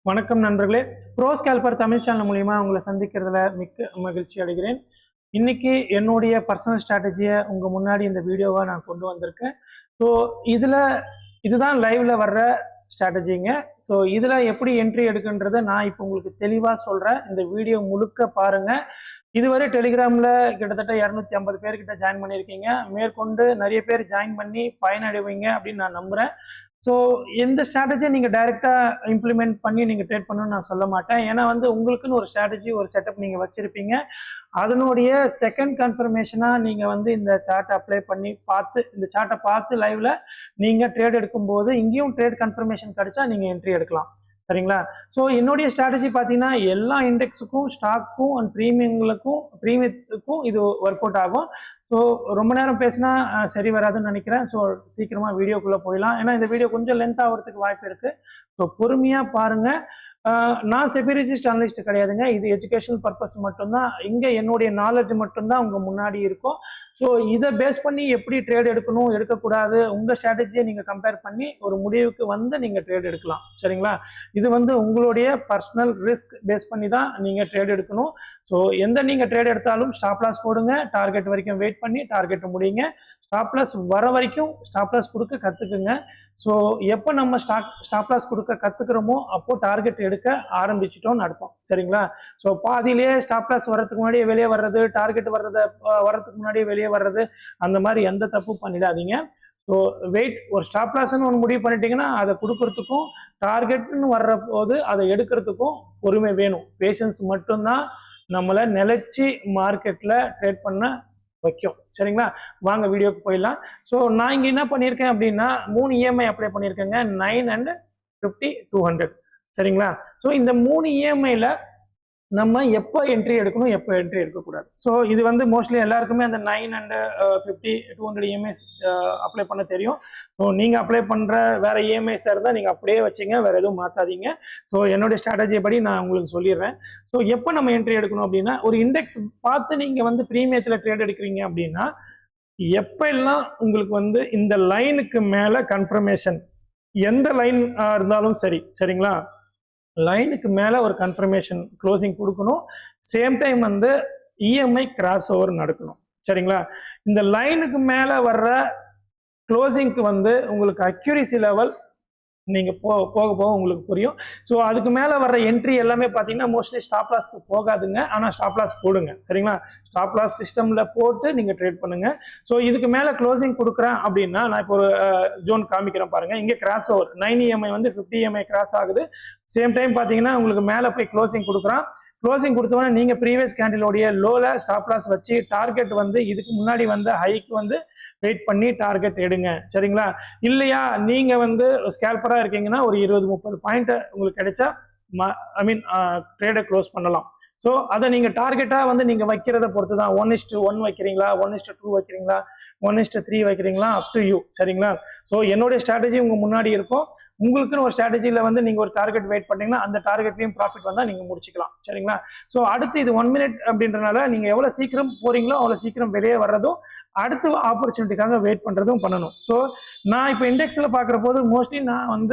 வணக்கம் நண்பர்களே. Bro scalper Tamil channel மூலியமா உங்களை சந்திக்கிறதுல மிக்க மகிழ்ச்சி அடைகிறேன். இன்னைக்கு என்னுடைய பர்சனல் ஸ்ட்ராட்டஜியை உங்க முன்னாடி இந்த வீடியோவா நான் கொண்டு வந்திருக்கேன். ஸோ இதுதான் லைவ்ல வர்ற ஸ்ட்ராட்டஜிங்க. ஸோ இதுல எப்படி என்ட்ரி எடுக்குன்றதை நான் இப்போ உங்களுக்கு தெளிவா சொல்றேன். இந்த வீடியோ முழுக்க பாருங்க. இதுவரை டெலிகிராம்ல கிட்டத்தட்ட 250 பேர்கிட்ட ஜாயின் பண்ணியிருக்கீங்க. மேற்கொண்டு நிறைய பேர் ஜாயின் பண்ணி பயனடைவீங்க அப்படின்னு நான் நம்புறேன். ஸோ எந்த ஸ்ட்ராட்டஜியை நீங்கள் டைரெக்டாக இம்ப்ளிமெண்ட் பண்ணி நீங்கள் ட்ரேட் பண்ணணும்னு நான் சொல்ல மாட்டேன். ஏன்னா உங்களுக்குன்னு ஒரு ஸ்ட்ராட்டஜி ஒரு செட்டப் நீங்கள் வச்சுருப்பீங்க. அதனுடைய செகண்ட் கன்ஃபர்மேஷனாக நீங்கள் இந்த சார்ட்டை அப்ளை பண்ணி பார்த்து இந்த சார்ட்டை பார்த்து லைவ்ல நீங்கள் ட்ரேட் எடுக்கும்போது இங்கேயும் ட்ரேட் கன்ஃபர்மேஷன் கிடைச்சா நீங்கள் என்ட்ரி எடுக்கலாம். சரிங்களா? ஸோ என்னுடைய ஸ்ட்ராட்டஜி பார்த்தீங்கன்னா எல்லா இண்டெக்ஸுக்கும் ஸ்டாக்கும் அண்ட் ப்ரீமியத்துக்கும் இது ஒர்க் அவுட் ஆகும். ஸோ ரொம்ப நேரம் பேசினா சரி வராதுன்னு நினைக்கிறேன். ஸோ சீக்கிரமாக வீடியோக்குள்ளே போயிடலாம். ஏன்னா இந்த வீடியோ கொஞ்சம் லென்த் ஆகிறதுக்கு வாய்ப்பு இருக்குது. ஸோ பொறுமையாக பாருங்கள். நான் செபிரிஜிஸ்ட் அனலிஸ்ட் கிடையாதுங்க. இது எஜுகேஷனல் பர்பஸ் மட்டும்தான். இங்கே என்னுடைய நாலேஜ் மட்டும்தான் உங்கள் முன்னாடி இருக்கும். ஸோ இதை பேஸ் பண்ணி எப்படி ட்ரேட் எடுக்கணும் எடுக்கக்கூடாது உங்கள் ஸ்ட்ராட்டஜியை நீங்கள் கம்பேர் பண்ணி ஒரு முடிவுக்கு நீங்கள் ட்ரேட் எடுக்கலாம். சரிங்களா? இது உங்களுடைய பர்சனல் ரிஸ்க் பேஸ் பண்ணி தான் நீங்கள் ட்ரேட் எடுக்கணும். ஸோ நீங்கள் ட்ரேட் எடுத்தாலும் ஸ்டாப் லாஸ் போடுங்க. டார்கெட் வரைக்கும் வெயிட் பண்ணி டார்கெட்டை முடியுங்க. ஸ்டாப் லாஸ் வர வரைக்கும் ஸ்டாப் லாஸ் கொடுக்க கற்றுக்குங்க. ஸோ எப்போ நம்ம ஸ்டாப் லாஸ் கொடுக்க கற்றுக்கிறோமோ அப்போ டார்கெட் எடுக்க ஆரம்பிச்சிட்டோம்னு அர்த்தம். சரிங்களா? ஸோ பாதியிலேயே ஸ்டாப் லாஸ் வர்றதுக்கு முன்னாடியே வெளியே வர்றது, டார்கெட் வர்றதுக்கு முன்னாடியே வெளியே வர்றது, அந்த மாதிரி எந்த தப்பும் பண்ணிடாதீங்க. ஸோ ஒரு ஸ்டாப் லாஸ்ன்னு ஒன்று முடிவு பண்ணிட்டீங்கன்னா அதை கொடுக்கறதுக்கும் டார்கெட்னு வர்ற போது அதை எடுக்கிறதுக்கும் பொறுமை வேணும். பேஷன்ஸ் மட்டும்தான் நம்மளை நிலைச்சி மார்க்கெட்டில் ட்ரேட் பண்ண வைக்கும். சரிங்களா? வாங்க வீடியோக்கு போயிடலாம். ஸோ நான் இங்கே என்ன பண்ணியிருக்கேன் அப்படின்னா 3 EMI அப்ளை பண்ணியிருக்கேங்க. 9 and 50, 200. சரிங்களா? ஸோ இந்த 3 EMIல நம்ம எப்போ என்ட்ரி எடுக்கணும் எப்போ என்ட்ரி எடுக்கக்கூடாது. ஸோ இது மோஸ்ட்லி எல்லாருக்குமே அந்த 9 and 50, 200 EMIs அப்ளை பண்ண தெரியும். ஸோ நீங்கள் அப்ளை பண்ணுற வேறு EMIs இருந்தால் நீங்கள் அப்படியே வச்சுங்க, வேறு எதுவும் மாற்றாதீங்க. ஸோ என்னுடைய ஸ்ட்ராட்டஜி படி நான் உங்களுக்கு சொல்லிடுறேன். ஸோ எப்போ நம்ம என்ட்ரி எடுக்கணும் அப்படின்னா ஒரு இண்டெக்ஸ் பார்த்து நீங்கள் ப்ரீமியத்தில் ட்ரேட் எடுக்கிறீங்க அப்படின்னா எப்போ எல்லாம் உங்களுக்கு இந்த லைனுக்கு மேலே கன்ஃபர்மேஷன் எந்த லைன் இருந்தாலும் சரி. சரிங்களா? லைனுக்கு மேலே ஒரு கன்ஃபர்மேஷன் க்ளோசிங் கொடுக்கணும். Same time EMI cross over நடக்கணும். சரிங்களா? இந்த லைனுக்கு மேலே வர்ற க்ளோசிங்க்கு உங்களுக்கு அக்யூரசி லெவல் நீங்கள் போக உங்களுக்கு புரியும். ஸோ அதுக்கு மேலே வர்ற என்ட்ரி எல்லாமே பார்த்தீங்கன்னா மோஸ்ட்லி ஸ்டாப் லாஸ்க்கு போகாதுங்க. ஆனால் ஸ்டாப் லாஸ் போடுங்க. சரிங்களா? ஸ்டாப் லாஸ் சிஸ்டமில் போட்டு நீங்கள் ட்ரேட் பண்ணுங்கள். ஸோ இதுக்கு மேலே க்ளோசிங் கொடுக்குறேன் அப்படின்னா நான் இப்போ ஒரு ஜோன் காமிக்கிறேன் பாருங்கள். இங்கே cross over 9 EMI 50 EMI cross ஆகுது. சேம் டைம் பார்த்தீங்கன்னா உங்களுக்கு மேலே போய் க்ளோசிங் கொடுக்குறான். க்ளோசிங் கொடுத்தோன்னே நீங்கள் ப்ரீவியஸ் கேண்டிலோடைய லோவில் ஸ்டாப் லாஸ் வச்சு டார்கெட் இதுக்கு முன்னாடி ஹைக்கு வெயிட் பண்ணி டார்கெட் எடுங்க. சரிங்களா? இல்லையா நீங்கள் ஸ்கேல்பராக இருக்கீங்கன்னா ஒரு 20-30 பாயிண்ட் உங்களுக்கு கிடைச்சா ட்ரேடை க்ளோஸ் பண்ணலாம். ஸோ அதை நீங்கள் டார்கெட்டாக நீங்கள் வைக்கிறத பொறுத்து தான். 1:1 வைக்கிறீங்களா, 1:2 வைக்கிறீங்களா, 1:3 வைக்கிறீங்களா, அப் டு யூ. சரிங்களா? ஸோ என்னுடைய ஸ்ட்ராட்டஜி உங்கள் முன்னாடி இருக்கும். உங்களுக்குன்னு ஒரு ஸ்ட்ராட்டஜியில் நீங்கள் ஒரு டார்கெட் வெயிட் பண்ணீங்கன்னா அந்த டார்கெட்லையும் ப்ராஃபிட் வந்தால் நீங்கள் முடிச்சுக்கலாம். சரிங்களா? ஸோ அடுத்து இது 1 minute அப்படின்றனால நீங்கள் எவ்வளோ சீக்கிரம் போகிறீங்களோ அவ்வளோ சீக்கிரம் வெளியே வர்றதும் அடுத்த ஆப்பர்ச்சுனிட்டிக்காக வெயிட் பண்ணுறதும் பண்ணணும். ஸோ நான் இப்போ இண்டெக்ஸில் பார்க்குற போது மோஸ்ட்லி நான்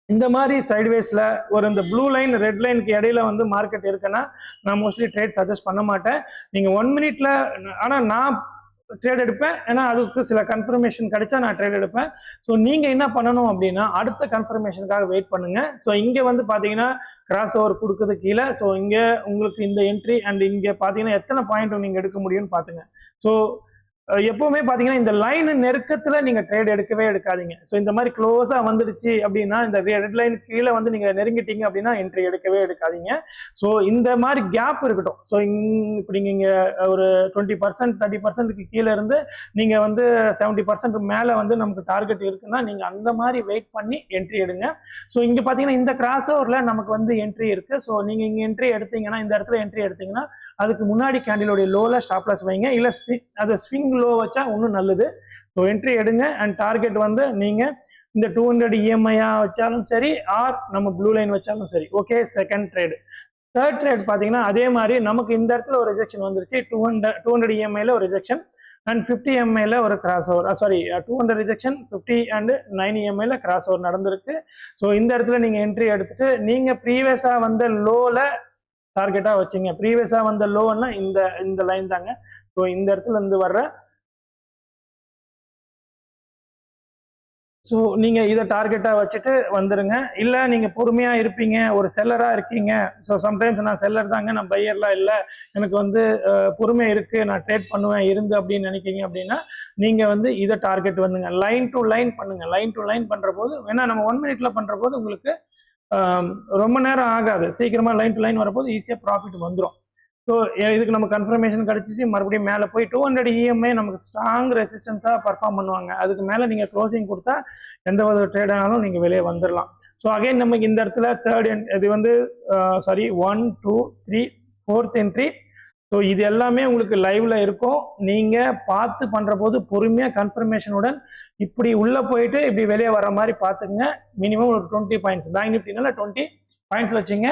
இந்த மாதிரி சைட்வேஸில் இந்த ப்ளூ லைன் ரெட் லைனுக்கு இடையில மார்க்கெட் இருக்குன்னா நான் மோஸ்ட்லி ட்ரேட் சஜஸ்ட் பண்ண மாட்டேன். நீங்கள் 1 minute ஆனால் நான் ட்ரேட் எடுப்பேன். ஏன்னா அதுக்கு சில கன்ஃபர்மேஷன் கிடைச்சா நான் ட்ரேட் எடுப்பேன். ஸோ நீங்கள் என்ன பண்ணணும் அப்படின்னா அடுத்த கன்ஃபர்மேஷனுக்காக வெயிட் பண்ணுங்க. ஸோ இங்கே பார்த்தீங்கன்னா கிராஸ் ஓவர் கொடுக்குறது கீழே. ஸோ இங்கே உங்களுக்கு இந்த என்ட்ரி அண்ட் இங்கே பார்த்தீங்கன்னா எத்தனை பாயிண்ட் நீங்கள் எடுக்க முடியும்னு பார்த்துங்க. ஸோ எப்பவுமே பார்த்தீங்கன்னா இந்த லைன் நெருக்கத்தில் நீங்கள் ட்ரேட் எடுக்கவே எடுக்காதீங்க. ஸோ இந்த மாதிரி க்ளோஸாக வந்துடுச்சு அப்படின்னா இந்த ரெட் லைன் கீழே நீங்கள் நெருங்கிட்டீங்க அப்படின்னா என்ட்ரி எடுக்கவே எடுக்காதீங்க. ஸோ இந்த மாதிரி கேப் இருக்கட்டும். ஸோ இப்படி நீங்கள் ஒரு 20%, 30%க்கு கீழே இருந்து நீங்கள் 70% மேலே நமக்கு டார்கெட் இருக்குன்னா நீங்கள் அந்த மாதிரி வெயிட் பண்ணி என்ட்ரி எடுங்க. ஸோ இங்கே பார்த்தீங்கன்னா இந்த கிராஸ் ஓவரில் நமக்கு என்ட்ரி இருக்குது. ஸோ நீங்கள் இங்கே என்ட்ரி எடுத்தீங்கன்னா இந்த இடத்துல என்ட்ரி எடுத்தீங்கன்னா அதுக்கு முன்னாடி கேண்டிலோடைய லோவில் ஸ்டாப் லாஸ் வைங்க. இல்லை அதை ஸ்விங் லோ வச்சா இன்னும் நல்லது. ஸோ என்ட்ரி எடுங்க அண்ட் டார்கெட் நீங்கள் இந்த 200 EMI வச்சாலும் சரி ஆர் நம்ம ப்ளூ லைன் வச்சாலும் சரி. Okay. Second trade. Third trade பார்த்தீங்கன்னா அதே மாதிரி நமக்கு இந்த இடத்துல ஒரு ரிஜெக்ஷன் வந்துருச்சு. 200 EMIல ஒரு ரிஜெக்ஷன். அண்ட் 50 EMI ஒரு cross over, sorry 200 rejection, 50 and 9 EMI cross over நடந்திருக்கு. ஸோ இந்த இடத்துல நீங்கள் என்ட்ரி எடுத்துட்டு நீங்கள் ப்ரீவியஸாக வந்த லோவில் டார்கெட்டாக வச்சிங்க. ப்ரீவியஸாக வந்த லோன்னா இந்த லைன் தாங்க. ஸோ இந்த இடத்துல இருந்து வர்ற, ஸோ நீங்கள் இதை டார்கெட்டாக வச்சுட்டு வந்துடுங்க. இல்லை நீங்கள் பொறுமையாக இருப்பீங்க, ஒரு செல்லராக இருக்கீங்க, ஸோ சம்டைம்ஸ் நான் செல்லர் தாங்க, நான் பையர்லாம் இல்லை, எனக்கு வந்து பொறுமை இருக்குது, நான் ட்ரேட் பண்ணுவேன் இருந்து அப்படின்னு நினைக்கிங்க அப்படின்னா நீங்கள் வந்து இதை டார்கெட் வந்துங்க. லைன் டு லைன் பண்ணுங்கள். லைன் டு லைன் பண்ணுற போது, ஏன்னா நம்ம 1 மினிட்ல பண்ணுற போது உங்களுக்கு ரொம்ப நேரம் ஆகாது, சீக்கிரமாக லைன் டு லைன் வரப்போது ஈஸியாக ப்ராஃபிட் வந்துடும். ஸோ இதுக்கு நம்ம கன்ஃபர்மேஷன் கிடச்சிச்சு, மறுபடியும் மேலே போய் 200 EMI நமக்கு ஸ்ட்ராங் ரெசிஸ்டன்ஸாக பர்ஃபார்ம் பண்ணுவாங்க. அதுக்கு மேலே நீங்கள் க்ளோசிங் கொடுத்தா எந்த ஒரு ட்ரேட் ஆனாலும் நீங்கள் வெளியே வந்துடலாம். ஸோ அகைன் நமக்கு இந்த இடத்துல இது வந்து 1 2 3 4th என்ட்ரி. ஸோ இது எல்லாமே உங்களுக்கு லைவ்ல இருக்கும். நீங்கள் பார்த்து பண்ணுற போது பொறுமையாக கன்ஃபர்மேஷனுடன் இப்படி உள்ளே போயிட்டு இப்படி வெளியே வர மாதிரி பார்த்துக்குங்க. மினிமம் ஒரு 20 பாயிண்ட்ஸ், பேங்க் நிஃப்டினால 20 பாயிண்ட்ஸ் வச்சுங்க.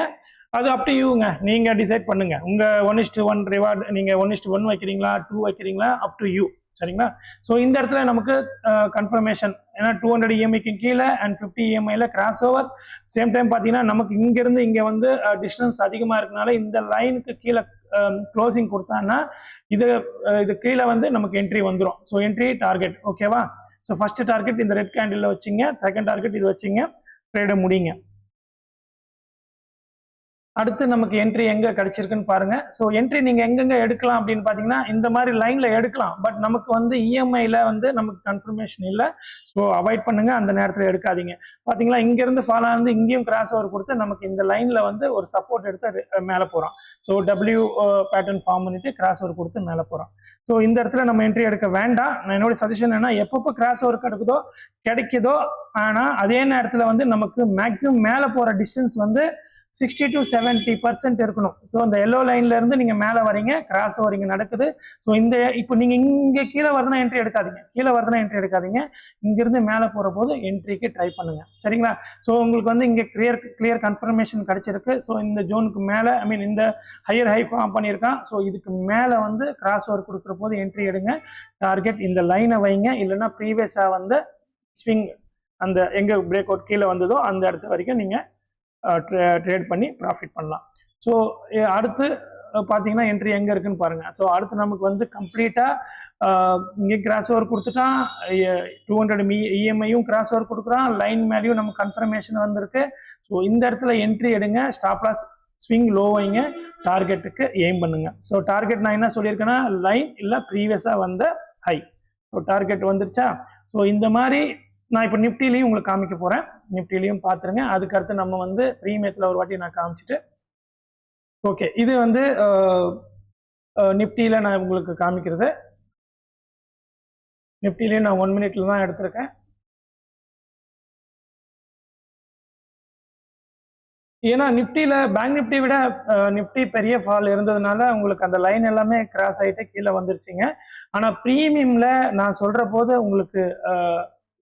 அது அப் டு யூங்க, நீங்கள் டிசைட் பண்ணுங்க. உங்கள் 1:1 ரிவார்டு, நீங்கள் 1:1 வைக்கிறீங்களா 2 வைக்கிறீங்களா, அப் டு யூ. சரிங்களா? ஸோ இந்த இடத்துல நமக்கு கன்ஃபர்மேஷன், ஏன்னா 200 EMIக்கு கீழே அண்ட் 50 EMIல கிராஸ் ஓவர். சேம் டைம் பார்த்தீங்கன்னா நமக்கு இங்கேருந்து இங்கே வந்து டிஸ்டன்ஸ் அதிகமாக இருக்கனால இந்த லைனுக்கு கீழே க்ளோசிங் கொடுத்தாங்கன்னா இது கீழே வந்து நமக்கு என்ட்ரி வந்துடும். ஸோ என்ட்ரி டார்கெட், ஓகேவா? ஸோ ஃபர்ஸ்ட் டார்கெட் இந்த ரெட் கேண்டில் வச்சிங்க, செகண்ட் டார்கெட் இது வச்சிங்க, ட்ரேட முடிங்க. அடுத்து நமக்கு என்ட்ரி எங்கே கிடைச்சிருக்குன்னு பாருங்க. ஸோ என்ட்ரி நீங்கள் எங்கெங்கே எடுக்கலாம் அப்படின்னு பார்த்தீங்கன்னா இந்த மாதிரி லைனில் எடுக்கலாம். பட் நமக்கு வந்து இஎம்ஐயில் வந்து நமக்கு கன்ஃபர்மேஷன் இல்லை. ஸோ அவாய்ட் பண்ணுங்க, அந்த நேரத்தில் எடுக்காதீங்க. பார்த்தீங்களா, இங்கேருந்து ஃபாலோ ஆனது இங்கேயும் கிராஸ் ஓவர் கொடுத்து நமக்கு இந்த லைனில் வந்து ஒரு சப்போர்ட் எடுத்து மேலே போகிறோம். ஸோ டபிள்யூ பேட்டர்ன் ஃபார்ம் பண்ணிட்டு கிராஸ் ஓவர் கொடுத்து மேலே போகிறோம். ஸோ இந்த இடத்துல நம்ம என்ட்ரி எடுக்க வேண்டாம். நான் என்னோட சஜஷன் என்ன, எப்பப்போ கிராஸ் ஓவர் கிடைக்குதோ ஆனால் அதே நேரத்தில் வந்து நமக்கு மேக்ஸிமம் மேலே போகிற டிஸ்டன்ஸ் வந்து 60 to 70% இருக்கணும். ஸோ அந்த எல்லோ லைன்ல இருந்து நீங்க மேலே வரீங்க, கிராஸ் ஓவர் இங்க நடக்குது. ஸோ இப்போ நீங்க இங்க கீழே வருதுன்னா என்ட்ரி எடுக்காதீங்க. இங்கிருந்து மேலே போற போது என்ட்ரிக்கு ட்ரை பண்ணுங்க. சரிங்களா? ஸோ உங்களுக்கு வந்து இங்க கிளியர் கன்ஃபர்மேஷன் கிடைச்சிருக்கு. ஸோ இந்த ஜோனுக்கு மேலே, ஐ மீன் இந்த ஹையர் ஹை ஃபார்ம் பண்ணியிருக்கான். ஸோ இதுக்கு மேலே வந்து கிராஸ் ஓவர் கொடுக்குற போது என்ட்ரி எடுங்க. டார்கெட் இந்த லைனை வைங்க, இல்லைன்னா ப்ரீவியஸாக வந்து ஸ்விங் அந்த எங்க பிரேக் அவுட் கீழே வந்ததோ அந்த இடத்து வரைக்கும் நீங்க ட்ரேட் பண்ணி ப்ராஃபிட் பண்ணலாம். ஸோ அடுத்து பார்த்தீங்கன்னா என்ட்ரி எங்கே இருக்குன்னு பாருங்க. ஸோ அடுத்து நமக்கு வந்து கம்ப்ளீட்டாக இங்கே கிராஸ் ஓவர் கொடுத்துட்டான், 200 EMIயும் கிராஸ் ஓவர் கொடுக்குறான், லைன் மேலேயும் நமக்கு கன்ஃபர்மேஷன் வந்திருக்கு. ஸோ இந்த இடத்துல என்ட்ரி எடுங்க, ஸ்டாப் லாஸ் ஸ்விங் லோ வைங்க, டார்கெட்டுக்கு எய்ம் பண்ணுங்க. ஸோ டார்கெட் நான் என்ன சொல்லியிருக்கேன்னா லைன் இல்லை ப்ரீவியஸாக வந்த ஹை. ஸோ டார்கெட் வந்துருச்சா? ஸோ இந்த மாதிரி நான் இப்போ நிஃப்டிலையும் உங்களுக்கு காமிக்க போகிறேன், நிஃப்டிலையும் பார்த்துருங்க. அதுக்கடுத்து நம்ம வந்து ப்ரீமியத்தில் ஒரு வாட்டி நான் காமிச்சிட்டு, ஓகே இது வந்து நிஃப்டியில் நான் உங்களுக்கு காமிக்கிறது. நிஃப்டிலையும் நான் 1 மினிட்ல தான் எடுத்திருக்கேன். ஏன்னா நிஃப்டியில் பேங்க் நிஃப்டி விட நிஃப்டி பெரிய ஃபால் இருந்ததுனால உங்களுக்கு அந்த லைன் எல்லாமே கிராஸ் ஆகிட்டு கீழே வந்துருச்சுங்க. ஆனால் ப்ரீமியமில் நான் சொல்கிற போது உங்களுக்கு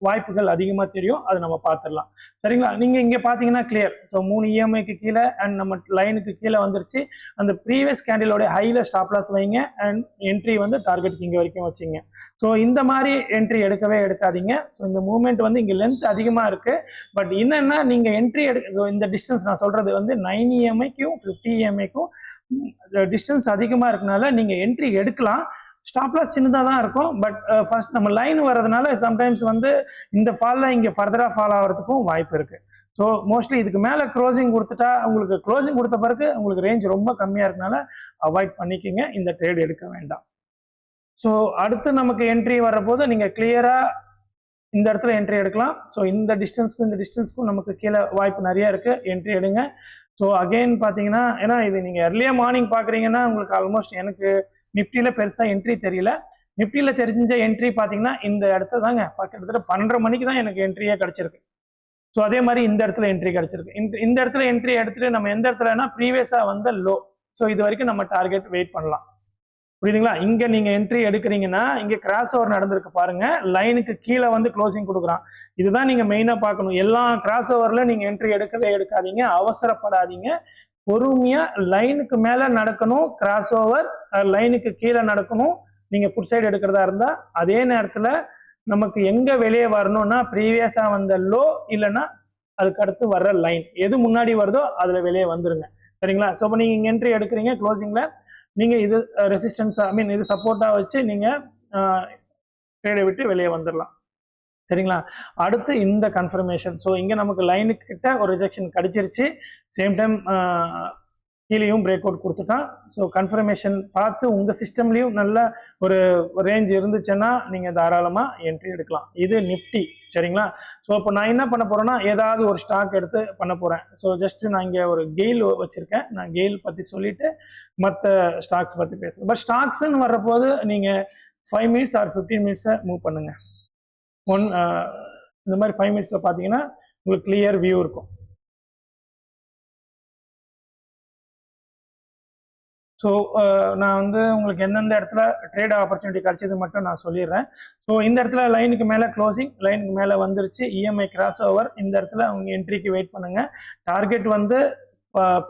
வாய்ப்புகள் அதிகமாக தெரியும், அது நம்ம பார்த்துடலாம். சரிங்களா? நீங்கள் இங்கே பார்த்தீங்கன்னா கிளியர். ஸோ 3 EMIக்கு கீழே அண்ட் நம்ம லைனுக்கு கீழே வந்துருச்சு. அந்த ப்ரீவியஸ் கேண்டிலோட ஹையில் ஸ்டாப் லாஸ் வைங்க அண்ட் என்ட்ரி வந்து டார்கெட்டுக்கு இங்கே வரைக்கும் வச்சிங்க. ஸோ இந்த மாதிரி என்ட்ரி எடுக்காதீங்க. ஸோ இந்த மூவ்மெண்ட் வந்து இங்கே லென்த் அதிகமாக இருக்குது. பட் என்னென்னா நீங்கள் என்ட்ரி இந்த டிஸ்டன்ஸ் நான் சொல்கிறது வந்து 9 EMIக்கும் 50 EMIக்கும் டிஸ்டன்ஸ் அதிகமாக இருக்கனால நீங்கள் என்ட்ரி எடுக்கலாம். ஸ்டாப் லாஸ் சின்னதாக தான் இருக்கும். பட் ஃபர்ஸ்ட் நம்ம லைன் வரதுனால சம்டைம்ஸ் வந்து இந்த ஃபாலில் இங்கே ஃபர்தராக ஃபால் ஆகிறதுக்கும் வாய்ப்பு இருக்குது. ஸோ மோஸ்ட்லி இதுக்கு மேலே க்ளோசிங் கொடுத்துட்டா, உங்களுக்கு க்ளோசிங் கொடுத்த பிறகு உங்களுக்கு ரேஞ்ச் ரொம்ப கம்மியாக இருக்கனால அவாய்ட் பண்ணிக்கிங்க, இந்த ட்ரேட் எடுக்க வேண்டாம். ஸோ அடுத்து நமக்கு என்ட்ரி வரப்போது நீங்கள் கிளியராக இந்த இடத்துல என்ட்ரி எடுக்கலாம். ஸோ இந்த டிஸ்டன்ஸ்க்கும் நமக்கு கீழே வாய்ப்பு நிறைய இருக்குது, என்ட்ரி எடுங்க. ஸோ அகெயின் பார்த்தீங்கன்னா, ஏன்னா இது நீங்கள் எர்லியாக மார்னிங் பார்க்குறீங்கன்னா உங்களுக்கு ஆல்மோஸ்ட் எனக்கு நிஃப்டியில் பெருசாக என்ட்ரி தெரியல. நிஃப்டியில் தெரிஞ்ச என்ட்ரி பார்த்தீங்கன்னா இந்த இடத்துல தாங்க, கிட்டத்தட்ட 12:30 மணிக்கு தான் எனக்கு என்ட்ரியே கிடச்சிருக்கு. ஸோ அதே மாதிரி இந்த இடத்துல என்ட்ரி கிடச்சிருக்கு. இந்த இடத்துல என்ட்ரி எடுத்துட்டு நம்ம எந்த இடத்துலனா ப்ரீவியஸாக வந்த லோ. ஸோ இது வரைக்கும் நம்ம டார்கெட் வெயிட் பண்ணலாம். புரியுதுங்களா? இங்கே நீங்கள் என்ட்ரி எடுக்கிறீங்கன்னா இங்கே கிராஸ் ஓவர் நடந்திருக்கு பாருங்க, லைனுக்கு கீழே வந்து க்ளோசிங் கொடுக்குறான். இதுதான் நீங்கள் மெயினாக பார்க்கணும். எல்லா கிராஸ் ஓவரில் நீங்கள் என்ட்ரி எடுக்காதீங்க, அவசரப்படாதீங்க. பொறுமையா லைனுக்கு மேல நடக்கணும், கிராஸ் ஓவர் லைனுக்கு கீழே நடக்கணும், நீங்கள் புட் சைடு எடுக்கிறதா இருந்தால் அதே நேரத்தில் நமக்கு எங்கே வெளியே வரணும்னா ப்ரீவியஸாக வந்த லோ இல்லைன்னா அதுக்கு அடுத்து வர்ற லைன் எது முன்னாடி வருதோ அதில் வெளியே வந்துருங்க. சரிங்களா? ஸோ இப்போ நீங்கள் இங்கே என்ட்ரி எடுக்கிறீங்க, க்ளோசிங்கில் நீங்கள் இது ரெசிஸ்டன்ஸாக இது சப்போர்ட்டாக வச்சு நீங்கள் ட்ரேடை விட்டு வெளியே வந்துடலாம். சரிங்களா? அடுத்து இந்த கன்ஃபர்மேஷன். ஸோ இங்கே நமக்கு லைனுக்கு கிட்ட ஒரு ரிஜெக்ஷன் கிடைச்சிருச்சு, சேம் டைம் கீழேயும் பிரேக் அவுட் கொடுத்துட்டான். ஸோ கன்ஃபர்மேஷன் பார்த்து உங்கள் சிஸ்டம்லேயும் நல்ல ஒரு ரேஞ்ச் இருந்துச்சுன்னா நீங்கள் தாராளமாக என்ட்ரி எடுக்கலாம். இது நிஃப்டி. சரிங்களா? ஸோ இப்போ நான் என்ன பண்ண போகிறேன்னா ஏதாவது ஒரு ஸ்டாக் எடுத்து பண்ண போகிறேன். ஸோ ஜஸ்ட்டு நான் இங்கே ஒரு கெயில் வச்சுருக்கேன். நான் கெயில் பற்றி சொல்லிவிட்டு மற்ற ஸ்டாக்ஸ் பற்றி பேசுகிறேன். பட் ஸ்டாக்ஸ்ன்னு வர்றபோது நீங்கள் 5 மினிட்ஸ் ஆர் 15 மினிட்ஸை மூவ் பண்ணுங்கள். இந்த மாதிரி 5 மினிட்ஸில் பார்த்தீங்கன்னா உங்களுக்கு கிளியர் வியூ இருக்கும். ஸோ நான் உங்களுக்கு எந்தெந்த இடத்துல ட்ரேட் ஆப்பர்ச்சுனிட்டி கிடைச்சது மட்டும் நான் சொல்லிடுறேன். ஸோ இந்த இடத்துல லைனுக்கு மேலே க்ளோசிங், லைனுக்கு மேலே வந்துருச்சு, இஎம்ஐ கிராஸ் ஓவர். இந்த இடத்துல அவங்க என்ட்ரிக்கு வெயிட் பண்ணுங்க. Target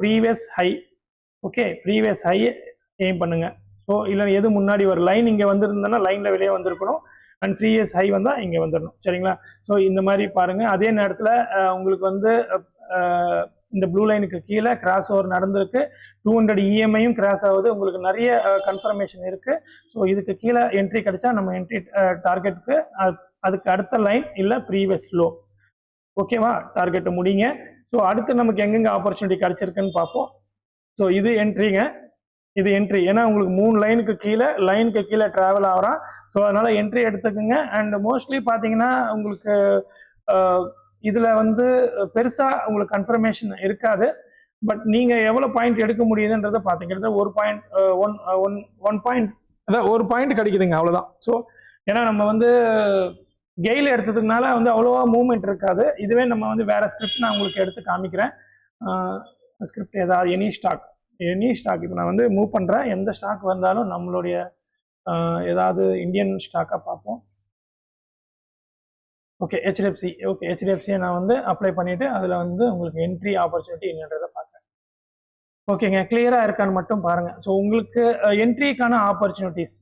previous high. Okay, previous high aim பண்ணுங்க. ஸோ இல்லை எது முன்னாடி ஒரு லைன் இங்கே வந்திருந்தோன்னா லைனில் வெளியே வந்திருக்கணும், அண்ட் ப்ரீவியஸ் ஹை வந்தால் இங்கே வந்துடணும். சரிங்களா? ஸோ இந்த மாதிரி பாருங்கள். அதே நேரத்தில் உங்களுக்கு இந்த ப்ளூ லைனுக்கு கீழே கிராஸ் ஓவர் நடந்திருக்கு, 200 இஎம்ஐயும் கிராஸ் ஆகுது. உங்களுக்கு நிறைய கன்ஃபர்மேஷன் இருக்குது. ஸோ இதுக்கு கீழே என்ட்ரி கிடைச்சா நம்ம என்ட்ரி டார்கெட்டுக்கு அதுக்கு அடுத்த லைன் இல்லை ப்ரீவியஸ் லோ. ஓகேவா? டார்கெட்டை முடிங்க. ஸோ அடுத்து நமக்கு எங்கெங்கே ஆப்பர்ச்சுனிட்டி கிடைச்சிருக்குன்னு பார்ப்போம். ஸோ இது என்ட்ரிங்க, இது என்ட்ரி. ஏன்னா உங்களுக்கு 3 லைனுக்கு கீழே ட்ராவல் ஆகிறான். ஸோ அதனால் என்ட்ரி எடுத்துக்கோங்க. அண்ட் மோஸ்ட்லி பார்த்தீங்கன்னா உங்களுக்கு இதில் பெருசாக உங்களுக்கு கன்ஃபர்மேஷன் இருக்காது. பட் நீங்கள் எவ்வளோ பாயிண்ட் எடுக்க முடியுதுன்றதை பார்த்தீங்கன்னா ஒரு பாயிண்ட் கிடைக்குதுங்க, அவ்வளோதான். ஸோ ஏன்னா நம்ம கெயில் எடுத்ததுனால அவ்வளோவா மூவ்மெண்ட் இருக்காது. இதுவே நம்ம வேற ஸ்கிரிப்ட் நான் உங்களுக்கு எடுத்து காமிக்கிறேன். ஸ்கிரிப்ட் ஏதாவது எனி ஸ்டாக் இப்போ நான் மூவ் பண்ணுறேன். எந்த ஸ்டாக் வந்தாலும் நம்மளுடைய ஏதாவது இந்தியன் ஸ்டாக்காக பார்ப்போம். Okay, HDFC. ஓகே, ஹெச்டிஎஃப்சியை நான் அப்ளை பண்ணிவிட்டு அதில் உங்களுக்கு என்ட்ரி ஆப்பர்ச்சுனிட்டி என்னன்றதை பார்க்குறேன். ஓகேங்க, கிளியராக இருக்கான்னு மட்டும் பாருங்கள். ஸோ உங்களுக்கு என்ட்ரிக்கான ஆப்பர்ச்சுனிட்டிஸ்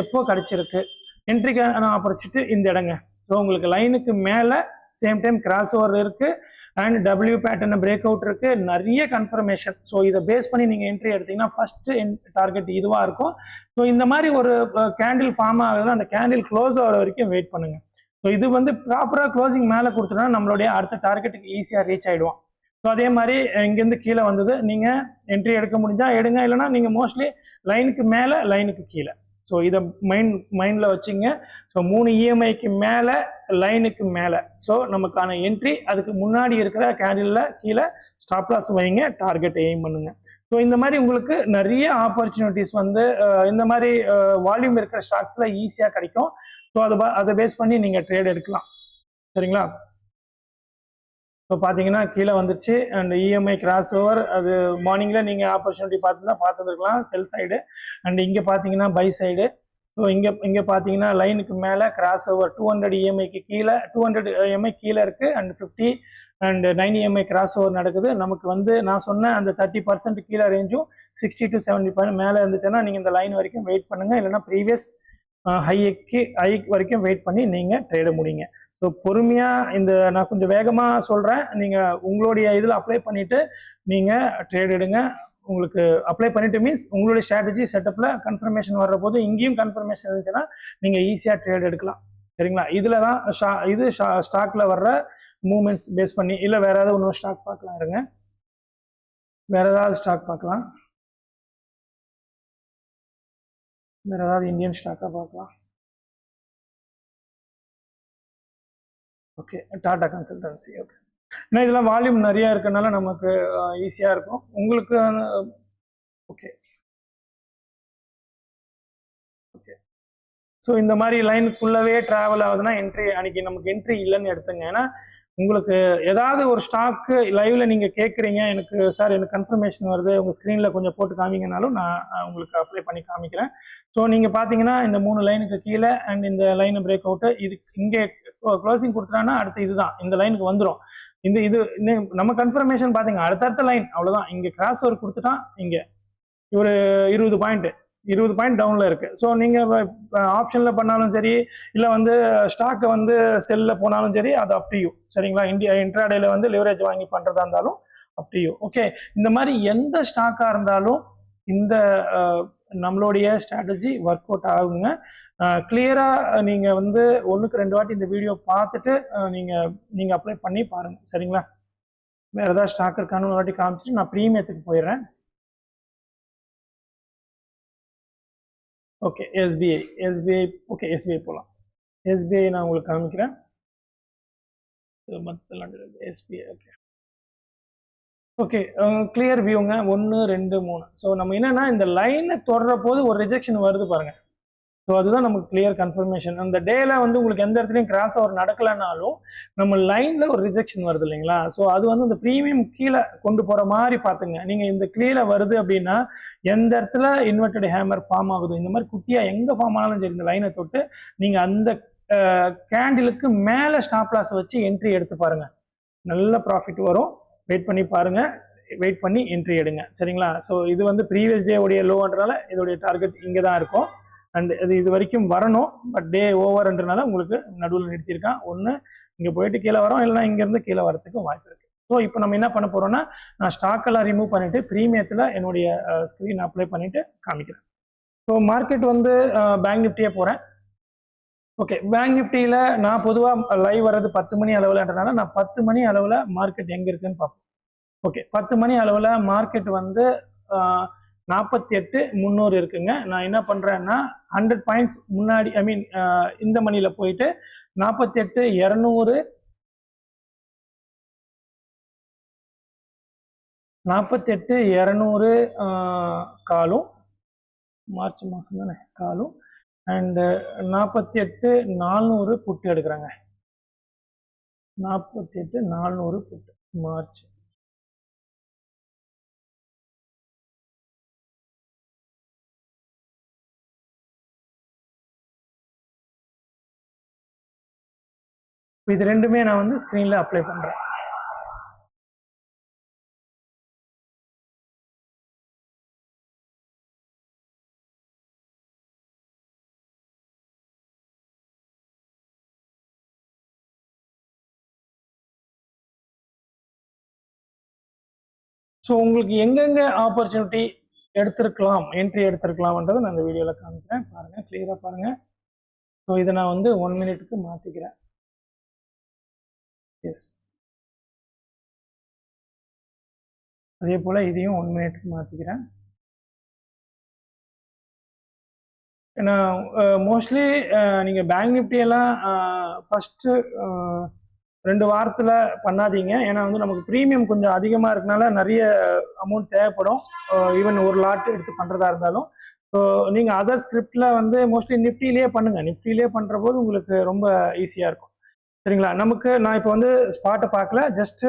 எப்போ கிடைச்சிருக்கு? என்ட்ரிக்கான ஆப்பர்ச்சுனிட்டி இந்த இடங்க. ஸோ உங்களுக்கு லைனுக்கு மேலே சேம் டைம் கிராஸ் ஓவர் இருக்குது and W pattern break out இருக்குது, நிறைய கன்ஃபர்மேஷன். ஸோ இதை பேஸ் பண்ணி நீங்கள் என்ட்ரி எடுத்தீங்கன்னா ஃபஸ்ட்டு டார்கெட் இதுவாக இருக்கும். ஸோ இந்த மாதிரி ஒரு கேண்டில் ஃபார்ம் ஆகுது, அந்த கேண்டில் க்ளோஸ் ஆகிற வரைக்கும் வெயிட் பண்ணுங்கள். ஸோ இது ப்ராப்பராக க்ளோசிங் மேலே கொடுத்துட்டோம்னா நம்மளுடைய அடுத்த டார்கெட்டுக்கு ஈஸியாக ரீச் ஆகிடுவோம். ஸோ அதே மாதிரி இங்கேருந்து கீழே வந்தது, நீங்கள் என்ட்ரி எடுக்க முடிஞ்சால் எடுங்க, இல்லைனா நீங்கள் மோஸ்ட்லி லைனுக்கு மேலே லைனுக்கு கீழே. ஸோ இதை மைண்டில் வச்சுங்க. ஸோ 3 இஎம்ஐக்கு மேலே லைனுக்கு மேலே. ஸோ நமக்கான என்ட்ரி அதுக்கு முன்னாடி இருக்கிற கேண்டிலில் கீழே ஸ்டாப் லாஸ் வைங்க, டார்கெட் எய்ம் பண்ணுங்க. ஸோ இந்த மாதிரி உங்களுக்கு நிறைய ஆப்பர்ச்சுனிட்டிஸ் இந்த மாதிரி வால்யூம் இருக்கிற ஸ்டாக்ஸில் ஈஸியாக கிடைக்கும். ஸோ அதை பேஸ் பண்ணி நீங்கள் ட்ரேட் எடுக்கலாம். சரிங்களா? ஸோ பார்த்தீங்கன்னா கீழே வந்துருச்சு அண்ட் இஎம்ஐ கிராஸ் ஓவர். அது மார்னிங்கில் நீங்கள் ஆப்பர்ச்சுனிட்டி பார்த்துருக்கலாம் செல் சைடு. அண்ட் இங்கே பார்த்தீங்கன்னா பை சைடு. ஸோ இங்கே பார்த்தீங்கன்னா லைனுக்கு மேலே கிராஸ் ஓவர் 200 இஎம்ஐக்கு கீழே, 200 இஎம்ஐ கீழே இருக்குது and 50 and 9 EMI cross over நடக்குது. நமக்கு நான் சொன்ன அந்த 30% கீழே ரேஞ்சும் 60 to 70% மேலே இருந்துச்சுன்னா நீங்கள் இந்த லைன் வரைக்கும் வெயிட் பண்ணுங்கள், இல்லைன்னா ப்ரீவியஸ் ஹை வரைக்கும் வெயிட் பண்ணி நீங்கள் ட்ரேட முடியுங்க. ஸோ பொறுமையாக நான் கொஞ்சம் வேகமாக சொல்கிறேன். நீங்கள் உங்களுடைய இதில் அப்ளை பண்ணிவிட்டு நீங்கள் ட்ரேட் எடுங்க. உங்களுக்கு அப்ளை பண்ணிட்டு மீன்ஸ் உங்களுடைய ஸ்ட்ராட்டஜி செட்டப்பில் கன்ஃபர்மேஷன் வர்ற போது இங்கேயும் கன்ஃபர்மேஷன் இருந்துச்சுன்னா நீங்கள் ஈஸியாக ட்ரேட் எடுக்கலாம். சரிங்களா? இதில் தான் இது ஸ்டாக்கில் வர்ற மூமெண்ட்ஸ் பேஸ் பண்ணி. இல்லை வேறு ஏதாவது இன்னொரு ஸ்டாக் பார்க்கலாம், இருங்க, வேறு ஏதாவது ஸ்டாக் பார்க்கலாம். வேறு ஏதாவது இந்தியன் ஸ்டாக்காக பார்க்கலாம். Okay, Tata consultancy. ஓகே, ஏன்னா இதெல்லாம் வால்யூம் நிறையா இருக்கனால நமக்கு ஈஸியாக இருக்கும் உங்களுக்கு. ஓகே ஓகே ஸோ இந்த மாதிரி லைனுக்குள்ளவே ட்ராவல் ஆகுதுன்னா என்ட்ரி அன்றைக்கி நமக்கு என்ட்ரி இல்லைன்னு எடுத்துங்க. ஏன்னா உங்களுக்கு ஏதாவது ஒரு ஸ்டாக்கு லைவ்ல நீங்கள் கேட்குறீங்க, எனக்கு சார் எனக்கு கன்ஃபர்மேஷன் வருது, உங்கள் ஸ்க்ரீனில் கொஞ்சம் போட்டு காமிங்கனாலும் நான் உங்களுக்கு அப்ளை பண்ணி காமிக்கிறேன். ஸோ நீங்கள் பார்த்தீங்கன்னா இந்த 3 லைனுக்கு கீழே அண்ட் இந்த லைனு பிரேக் அவுட்டு, இது இங்கே க்ளோசிங் கொடுத்துட்டாங்கன்னா அடுத்து இதுதான் இந்த லைனுக்கு வந்துடும். இது நம்ம கன்ஃபர்மேஷன் பார்த்தீங்க அடுத்தடுத்த லைன் அவ்வளோதான். இங்கே கிராஸ் ஓவர் கொடுத்துட்டான், இங்கே ஒரு 20 பாயிண்ட் 20 பாயிண்ட் டவுனில் இருக்குது. ஸோ நீங்கள் ஆப்ஷனில் பண்ணாலும் சரி, இல்லை வந்து ஸ்டாக்கை வந்து செல்லில் போனாலும் சரி, அது அப் டு யூ. சரிங்களா? இன்ட்ராடேல வந்து லிவரேஜ் வாங்கி பண்ணுறதா இருந்தாலும் அப் டு யூ. ஓகே, இந்த மாதிரி எந்த ஸ்டாக்காக இருந்தாலும் இந்த நம்மளுடைய ஸ்ட்ராட்டஜி ஒர்க் அவுட் ஆகுங்க. கிளியராக நீங்கள் வந்து 1க்கு 2 வாட்டி இந்த வீடியோ பார்த்துட்டு நீங்கள் அப்ளை பண்ணி பாருங்கள். சரிங்களா? வேறு ஏதாவது ஸ்டாக் இருக்கான்னு ஒரு வாட்டி காமிச்சிட்டு நான் ப்ரீமியத்துக்கு போயிடுறேன். ஓகே, எஸ்பிஐ ஓகே, எஸ்பிஐ போகலாம். எஸ்பிஐ நான் உங்களுக்கு காமிக்கிறேன். எஸ்பிஐ ஓகே ஓகே, கிளியர் வியூங்க. 1 2 3. ஸோ நம்ம என்னன்னா இந்த லைனை தொடர போது ஒரு ரிஜெக்ஷன் வருது பாருங்க. ஸோ அதுதான் நமக்கு கிளியர் கன்ஃபர்மேஷன். அந்த டேல வந்து உங்களுக்கு எந்த இடத்துலையும் கிராஸ் ஓவர் நடக்கலைனாலும் நம்ம லைன்ல ஒரு ரிஜெக்ஷன் வருது இல்லைங்களா? ஸோ அது வந்து இந்த ப்ரீமியம் கீழே கொண்டு போற மாதிரி பார்த்துங்க. நீங்க இந்த கீழே வருது அப்படின்னா எந்த இடத்துல இன்வெர்டட் ஹேமர் ஃபார்ம் ஆகுது, இந்த மாதிரி குட்டியா எங்க ஃபார்ம் ஆனாலும் சரி, இந்த லைனை தொட்டு நீங்க அந்த கேண்டிலுக்கு மேலே ஸ்டாப் லாஸ் வச்சு என்ட்ரி எடுத்து பாருங்க. நல்ல ப்ராஃபிட் வரும். வெயிட் பண்ணி பாருங்க, வெயிட் பண்ணி என்ட்ரி எடுங்க. சரிங்களா? ஸோ இது வந்து ப்ரீவியஸ் டே உடைய லோன்றனால இதோடைய டார்கெட் இங்கே தான் இருக்கும். அண்ட் இது வரைக்கும் வரணும், பட் டே ஓவர்ன்றனால உங்களுக்கு நடுவில் நிறுத்தியிருக்கான். ஒன்று இங்கே போயிட்டு கீழே வரோம், இல்லைனா இங்கேருந்து கீழே வரதுக்கு வாய்ப்பு இருக்குது. ஸோ இப்போ நம்ம என்ன பண்ண போகிறோம்னா, நான் ஸ்டாக்கெல்லாம் ரிமூவ் பண்ணிவிட்டு ப்ரீமியத்தில் என்னுடைய ஸ்க்ரீன் அப்ளை பண்ணிவிட்டு காமிக்கிறேன். ஸோ மார்க்கெட் வந்து பேங்க் நிஃப்டியே போகிறேன். ஓகே, பேங்க் நிஃப்டியில் நான் பொதுவாக லைவ் வர்றது 10 மணி அளவுலன்றனால நான் 10 மணி அளவில் மார்க்கெட் எங்கே இருக்குன்னு பார்ப்போம். ஓகே, 10 மணி அளவில் மார்க்கெட் வந்து 48,300 இருக்குங்க. நான் என்ன பண்ணுறேன்னா 100 பாயிண்ட்ஸ் முன்னாடி, ஐ மீன் இந்த மணியில் போயிட்டு 48,200 காலும், மார்ச் மாதம் தானே காலும், அண்டு 48,400 புட்டு எடுக்கிறாங்க. 48,400 புட்டு மார்ச். இது ரெண்டுமே நான் வந்து ஸ்க்ரீனில் அப்ளை பண்ணுறேன். ஸோ உங்களுக்கு எங்கெங்கே ஆப்பர்ச்சுனிட்டி எடுத்திருக்கலாம், என்ட்ரி எடுத்திருக்கலாம்ன்றதை நான் இந்த வீடியோவில் காமிக்கிறேன். பாருங்கள், கிளியராக பாருங்கள். ஸோ இதை நான் வந்து 1 மினிட்டுக்கு மாற்றிக்கிறேன். எஸ், அதே போல் இதையும் 1 மினிட்டுக்கு மாற்றிக்கிறேன். ஏன்னா மோஸ்ட்லி நீங்கள் பேங்க் நிஃப்டியெல்லாம் ஃபஸ்ட்டு 2 வாரத்தில் பண்ணாதீங்க. ஏன்னா வந்து நமக்கு ப்ரீமியம் கொஞ்சம் அதிகமாக இருக்கனால நிறைய அமௌண்ட் தேவைப்படும். ஈவன் ஒரு லாட் எடுத்து பண்ணுறதா இருந்தாலும். ஸோ நீங்கள் அதர் ஸ்கிரிப்டில் வந்து மோஸ்ட்லி நிஃப்டிலேயே பண்ணுங்கள். நிஃப்டிலேயே பண்ணுற போது உங்களுக்கு ரொம்ப ஈஸியாக இருக்கும். சரிங்களா? நமக்கு நான் இப்போ வந்து ஸ்பாட்டை பார்க்கல, ஜஸ்ட்டு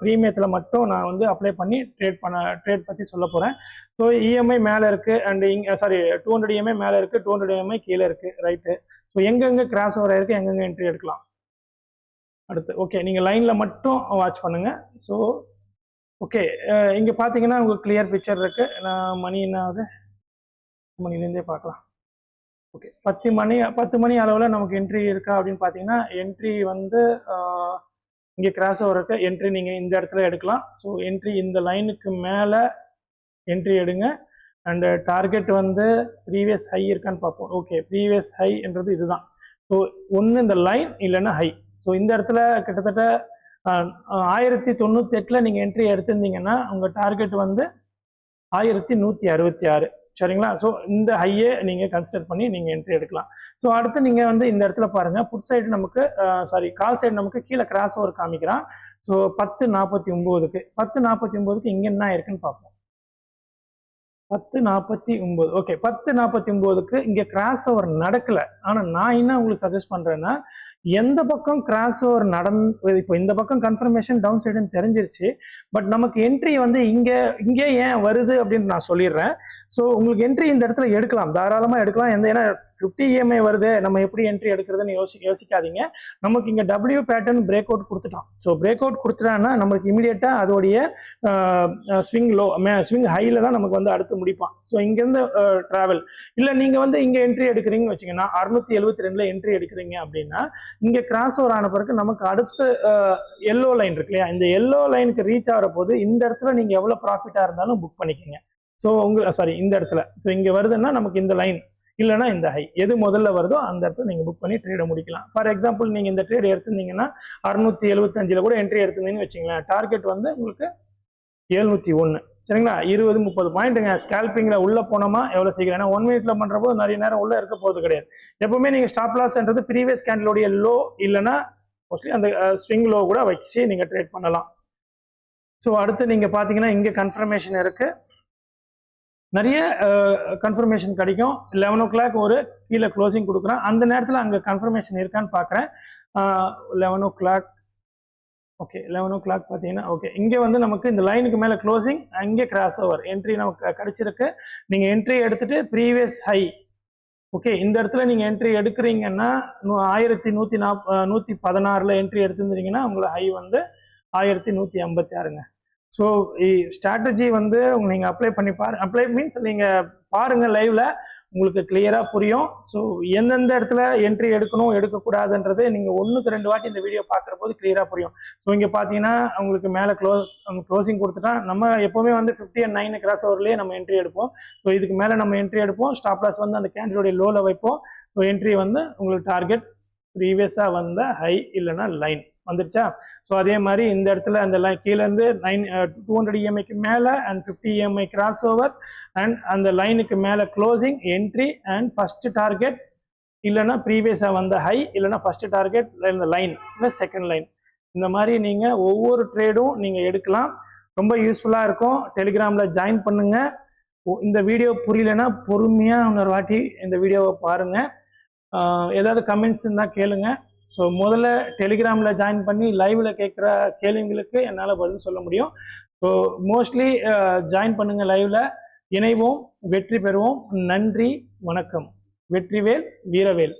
ப்ரீமியத்தில் மட்டும் நான் வந்து அப்ளை பண்ணி ட்ரேட் பற்றி சொல்ல போகிறேன். ஸோ இஎம்ஐ மேலே இருக்குது, அண்ட் 200 இஎம்ஐ மேலே இருக்குது, 200 இஎம்ஐ கீழே இருக்குது. ரைட்டு. ஸோ எங்கெங்கே கிராஸ் ஓவர் ஆயிருக்கு, எங்கெங்கே என்ட்ரி எடுக்கலாம் அடுத்து. ஓகே, நீங்கள் லைனில் மட்டும் வாட்ச் பண்ணுங்கள். ஸோ ஓகே, இங்கே பார்த்தீங்கன்னா உங்களுக்கு கிளியர் பிக்சர் இருக்குது. நான் மணி என்ன ஆகுது, மணிலேருந்தே பார்க்கலாம். ஓகே, 10 மணி அளவில் நமக்கு என்ட்ரி இருக்கா அப்படின்னு பார்த்தீங்கன்னா, என்ட்ரி வந்து இங்கே கிராஸ் ஓவர் இருக்குது. என்ட்ரி நீங்கள் இந்த இடத்துல எடுக்கலாம். ஸோ என்ட்ரி இந்த லைனுக்கு மேலே என்ட்ரி எடுங்க. அண்டு டார்கெட் வந்து ப்ரீவியஸ் ஹை இருக்கான்னு பார்ப்போம். ஓகே, ப்ரீவியஸ் ஹைன்றது இதுதான். ஸோ ஒன்று இந்த லைன், இல்லைன்னா ஹை. ஸோ இந்த இடத்துல கிட்டத்தட்ட 1098 நீங்கள் என்ட்ரி எடுத்திருந்தீங்கன்னா உங்கள் டார்கெட் வந்து 1166. சரிங்களா? ஸோ இந்த ஹையே நீங்கள் கன்சிடர் பண்ணி நீங்கள் என்ட்ரி எடுக்கலாம். ஸோ அடுத்து நீங்கள் வந்து இந்த இடத்துல பாருங்கள், புட் சைடு நமக்கு கால் சைடு நமக்கு கீழே கிராஸ் ஓவர் காமிக்கிறான். ஸோ 10:49க்கு 10:49க்கு இங்கே என்ன இருக்குன்னு பார்ப்போம். 10:49. ஓகே, 10:49க்கு இங்கே கிராஸ் ஓவர் நடக்கலை. ஆனால் நான் என்ன உங்களுக்கு சஜஸ்ட் பண்ணுறேன்னா, எந்த பக்கம் கிராஸ் ஓவர் இப்போ இந்த பக்கம் கன்ஃபர்மேஷன் டவுன் சைடுன்னு தெரிஞ்சிருச்சு. பட் நமக்கு என்ட்ரி வந்து இங்கே ஏன் வருது அப்படின்னு நான் சொல்லிடுறேன். ஸோ உங்களுக்கு என்ட்ரி இந்த இடத்துல எடுக்கலாம், தாராளமாக எடுக்கலாம். ஏன்னா 50 EMI வருது, நம்ம எப்படி என்ட்ரி எடுக்கிறதுன்னு யோசிக்காதீங்க. நமக்கு இங்கே டபிள்யூ பேட்டர்ன் பிரேக் அவுட் கொடுத்துட்டான். ஸோ பிரேக் அவுட் கொடுத்துட்டான்னா நமக்கு இமீடியட்டாக அதோடைய ஸ்விங் ஹையில் தான் நமக்கு வந்து அடுத்து முடிப்பான். ஸோ இங்கேருந்து ட்ராவல் இல்லை, நீங்கள் வந்து இங்கே என்ட்ரி எடுக்கிறீங்கன்னு வச்சிங்கன்னா 672 என்ட்ரி எடுக்கிறீங்க அப்படின்னா இங்கே கிராஸ் ஓவர் ஆன பிறகு நமக்கு அடுத்து எல்லோ லைன் இருக்கு இல்லையா, இந்த எல்லோ லைனுக்கு ரீச் ஆகிற போது இந்த இடத்துல நீங்கள் எவ்வளோ ப்ராஃபிட்டாக இருந்தாலும் புக் பண்ணிக்கோங்க. ஸோ இந்த இடத்துல ஸோ இங்கே வருதுன்னா நமக்கு இந்த லைன் இல்லைனா இந்த ஹை எது முதல்ல வருதோ அந்த இடத்துல நீங்கள் புக் பண்ணி ட்ரேடை முடிக்கலாம். ஃபார் எக்ஸாம்பிள் நீங்கள் இந்த ட்ரேட் எடுத்திருந்தீங்கன்னா 675 கூட என்ட்ரி எடுத்திருந்தீங்கன்னு வச்சுங்களேன், டார்கெட் வந்து உங்களுக்கு 701, சரிங்களா? 20-30 பாயிண்ட்டுங்க. ஸ்கேல்பிங்கில் உள்ளே போனோமா எவ்வளோ சீக்கிரம், ஏன்னா 1 மினிட்ல பண்ணுறப்போ நிறைய நேரம் உள்ளே இருக்க போகிறது கிடையாது. எப்பவுமே நீங்கள் ஸ்டாப் லாஸ்ன்றது ப்ரீவியஸ் கேண்டலோடைய லோ இல்லைன்னா மோஸ்ட்லி அந்த ஸ்விங் லோ கூட வச்சு நீங்கள் ட்ரேட் பண்ணலாம். ஸோ அடுத்து நீங்கள் பார்த்தீங்கன்னா இங்கே கன்ஃபர்மேஷன் இருக்குது, நிறைய கன்ஃபர்மேஷன் கிடைக்கும். 11 o'clock ஒரு கீழே க்ளோசிங் கொடுக்குறேன், அந்த நேரத்தில் அங்கே கன்ஃபர்மேஷன் இருக்கான்னு பார்க்குறேன். 11 o'clock, ஓகே 11 o'clock பார்த்தீங்கன்னா ஓகே, இங்கே வந்து நமக்கு இந்த லைனுக்கு மேலே க்ளோசிங், அங்கே கிராஸ் ஓவர் என்ட்ரி நமக்கு கிடைச்சிருக்கு. நீங்கள் என்ட்ரி எடுத்துகிட்டு ப்ரீவியஸ் ஹை, ஓகே இந்த இடத்துல நீங்கள் என்ட்ரி எடுக்கிறீங்கன்னா 1116 என்ட்ரி எடுத்துருந்தீங்கன்னா உங்களை ஹை வந்து 1156ங்க. ஸோ ஸ்ட்ராட்டஜி வந்து நீங்கள் அப்ளை பண்ணி அப்ளை மீன்ஸ் நீங்கள் பாருங்கள் லைவ்ல, உங்களுக்கு கிளியராக புரியும். ஸோ எந்தெந்த இடத்துல என்ட்ரி எடுக்கணும் எடுக்கக்கூடாதுன்றது நீங்கள் 1க்கு 2 வாட்டி இந்த வீடியோ பார்க்குற போது கிளியராக புரியும். ஸோ இங்கே பார்த்தீங்கன்னா உங்களுக்கு மேலே க்ளோசிங் கொடுத்துட்டா நம்ம எப்போவுமே வந்து 50 and 9 கிராஸ் ஓவர்லேயே நம்ம என்ட்ரி எடுப்போம். ஸோ இதுக்கு மேலே நம்ம என்ட்ரி எடுப்போம், ஸ்டாப் லாஸ் வந்து அந்த கேண்டிலோடைய லோவில் வைப்போம். ஸோ என்ட்ரி வந்து உங்களுக்கு டார்கெட் ப்ரீவியஸாக வந்த ஹை இல்லைன்னா லைன் வந்துருச்சா. ஸோ அதே மாதிரி இந்த இடத்துல அந்த கீழேருந்து 200 EMIக்கு மேலே and 50 EMI cross over and அந்த லைனுக்கு மேலே closing entry and first target இல்லைன்னா ப்ரீவியஸாக வந்த ஹை இல்லைன்னா ஃபர்ஸ்ட் டார்கெட் இந்த லைன் இல்லை செகண்ட் லைன். இந்த மாதிரி நீங்கள் ஒவ்வொரு ட்ரேடும் நீங்கள் எடுக்கலாம், ரொம்ப யூஸ்ஃபுல்லாக இருக்கும். டெலிகிராமில் ஜாயின் பண்ணுங்கள். இந்த வீடியோ புரியலன்னா பொறுமையாக இன்னொரு வாட்டி இந்த வீடியோவை பாருங்கள். ஏதாவது கமெண்ட்ஸ் இருந்தால் கேளுங்க. ஸோ முதல்ல டெலிகிராமில் ஜாயின் பண்ணி லைவில் கேட்குற கேள்விங்களுக்கு என்னால் பதில் சொல்ல முடியும். ஸோ மோஸ்ட்லி ஜாயின் பண்ணுங்கள், லைவில் இணைவோம், வெற்றி பெறுவோம். நன்றி, வணக்கம். வெற்றிவேல் வீரவேல்.